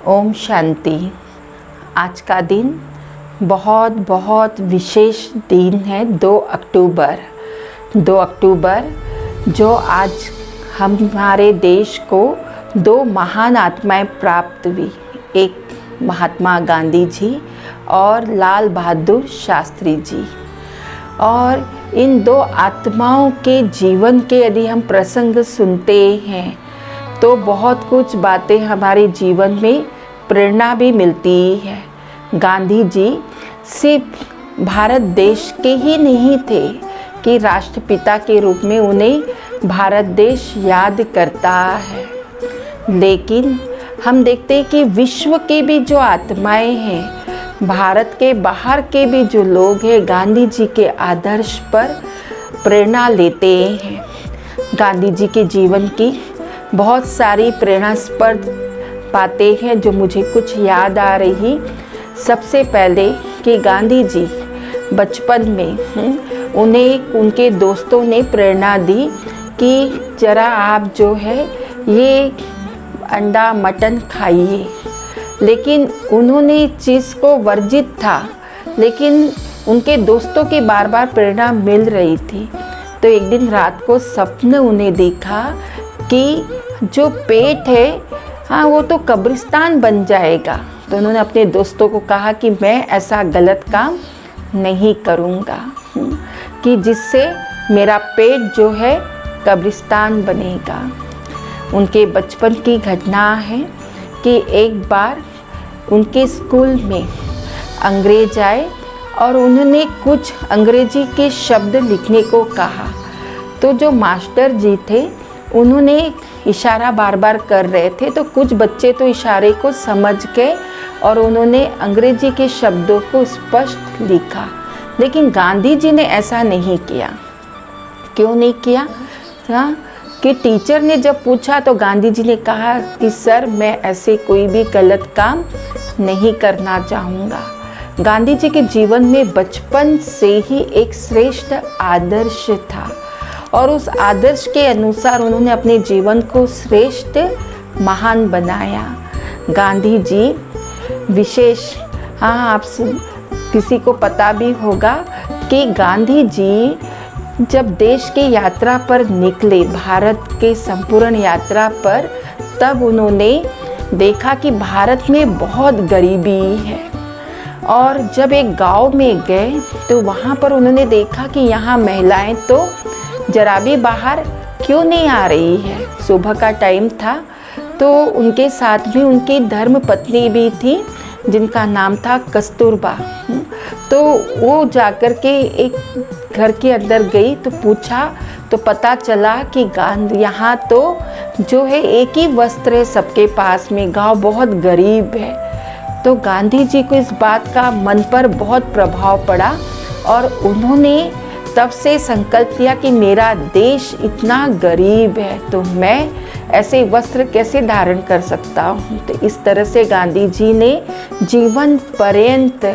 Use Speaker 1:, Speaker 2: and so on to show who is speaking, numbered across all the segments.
Speaker 1: ओम शांति। आज का दिन बहुत बहुत विशेष दिन है। 2 अक्टूबर जो आज हमारे देश को 2 महान आत्माएं प्राप्त हुई। एक महात्मा गांधी जी और लाल बहादुर शास्त्री जी। और इन 2 आत्माओं के जीवन के यदि हम प्रसंग सुनते हैं तो बहुत कुछ बातें हमारे जीवन में प्रेरणा भी मिलती है। गांधी जी सिर्फ भारत देश के ही नहीं थे कि राष्ट्रपिता के रूप में उन्हें भारत देश याद करता है, लेकिन हम देखते हैं कि विश्व के भी जो आत्माएं हैं, भारत के बाहर के भी जो लोग हैं, गांधी जी के आदर्श पर प्रेरणा लेते हैं। गांधी जी के जीवन की बहुत सारी प्रेरणास्पद बातें हैं जो मुझे कुछ याद आ रही। सबसे पहले कि गांधी जी बचपन में उन्हें उनके दोस्तों ने प्रेरणा दी कि जरा आप जो है ये अंडा मटन खाइए, लेकिन उन्होंने इस चीज़ को वर्जित था, लेकिन उनके दोस्तों की बार बार प्रेरणा मिल रही थी। तो एक दिन रात को सपने उन्हें देखा कि जो पेट है हाँ वो तो कब्रिस्तान बन जाएगा। तो उन्होंने अपने दोस्तों को कहा कि मैं ऐसा गलत काम नहीं करूँगा कि जिससे मेरा पेट जो है कब्रिस्तान बनेगा। उनके बचपन की घटना है कि एक बार उनके स्कूल में अंग्रेज आए और उन्होंने कुछ अंग्रेजी के शब्द लिखने को कहा। तो जो मास्टर जी थे उन्होंने इशारा बार बार कर रहे थे, तो कुछ बच्चे तो इशारे को समझ गए और उन्होंने अंग्रेजी के शब्दों को स्पष्ट लिखा। लेकिन गांधी जी ने ऐसा नहीं किया। क्यों नहीं किया? कि टीचर ने जब पूछा तो गांधी जी ने कहा कि सर मैं ऐसे कोई भी गलत काम नहीं करना चाहूँगा। गांधी जी के जीवन में बचपन से ही एक श्रेष्ठ आदर्श था और उस आदर्श के अनुसार उन्होंने अपने जीवन को श्रेष्ठ महान बनाया। गांधी जी विशेष, हाँ आप किसी को पता भी होगा कि गांधी जी जब देश की यात्रा पर निकले, भारत के संपूर्ण यात्रा पर, तब उन्होंने देखा कि भारत में बहुत गरीबी है। और जब एक गांव में गए तो वहाँ पर उन्होंने देखा कि यहाँ महिलाएं तो जरा भी बाहर क्यों नहीं आ रही है। सुबह का टाइम था तो उनके साथ में उनकी धर्म पत्नी भी थी जिनका नाम था कस्तूरबा। तो वो जाकर के एक घर के अंदर गई तो पूछा तो पता चला कि यहाँ तो जो है एक ही वस्त्र है सबके पास में, गांव बहुत गरीब है। तो गांधी जी को इस बात का मन पर बहुत प्रभाव पड़ा और उन्होंने तब से संकल्प लिया कि मेरा देश इतना गरीब है तो मैं ऐसे वस्त्र कैसे धारण कर सकता हूँ। तो इस तरह से गांधी जी ने जीवन पर्यंत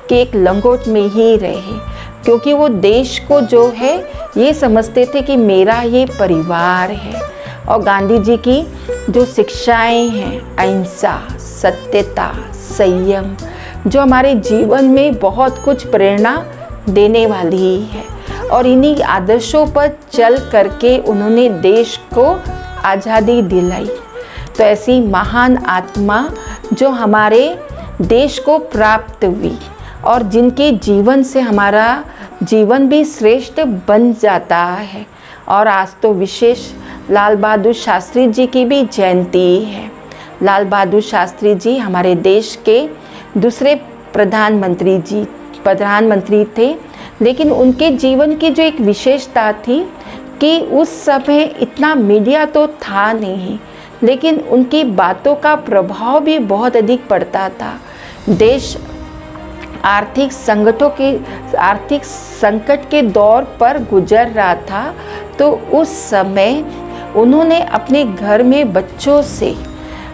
Speaker 1: के एक लंगोट में ही रहे, क्योंकि वो देश को जो है ये समझते थे कि मेरा ये परिवार है। और गांधी जी की जो शिक्षाएं हैं, अहिंसा, सत्यता, संयम, जो हमारे जीवन में बहुत कुछ प्रेरणा देने वाली है। और इन्हीं आदर्शों पर चल करके उन्होंने देश को आज़ादी दिलाई। तो ऐसी महान आत्मा जो हमारे देश को प्राप्त हुई और जिनके जीवन से हमारा जीवन भी श्रेष्ठ बन जाता है। और आज तो विशेष लाल बहादुर शास्त्री जी की भी जयंती है। लाल बहादुर शास्त्री जी हमारे देश के दूसरे प्रधानमंत्री थे, लेकिन उनके जीवन की जो एक विशेषता थी कि उस समय इतना मीडिया तो था नहीं, लेकिन उनकी बातों का प्रभाव भी बहुत अधिक पड़ता था। देश आर्थिक संकट के दौर पर गुजर रहा था, तो उस समय उन्होंने अपने घर में बच्चों से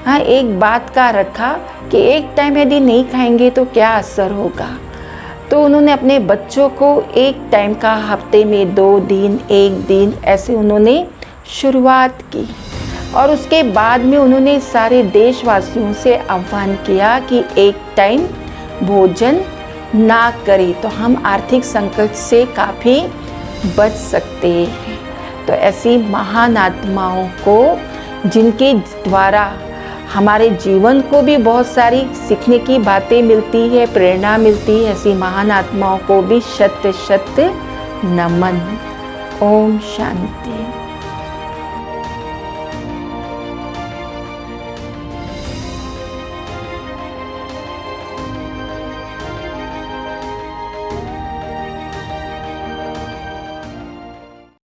Speaker 1: एक बात का रखा कि एक टाइम यदि नहीं खाएंगे तो क्या असर होगा। तो उन्होंने अपने बच्चों को एक टाइम का, हफ्ते में 2 दिन, 1 दिन, ऐसे उन्होंने शुरुआत की। और उसके बाद में उन्होंने सारे देशवासियों से आह्वान किया कि एक टाइम भोजन ना करें तो हम आर्थिक संकट से काफ़ी बच सकते हैं। तो ऐसी महान आत्माओं को, जिनके द्वारा हमारे जीवन को भी बहुत सारी सीखने की बातें मिलती है, प्रेरणा मिलती है, ऐसी महान आत्माओं को भी शत शत नमन। ओम शांति।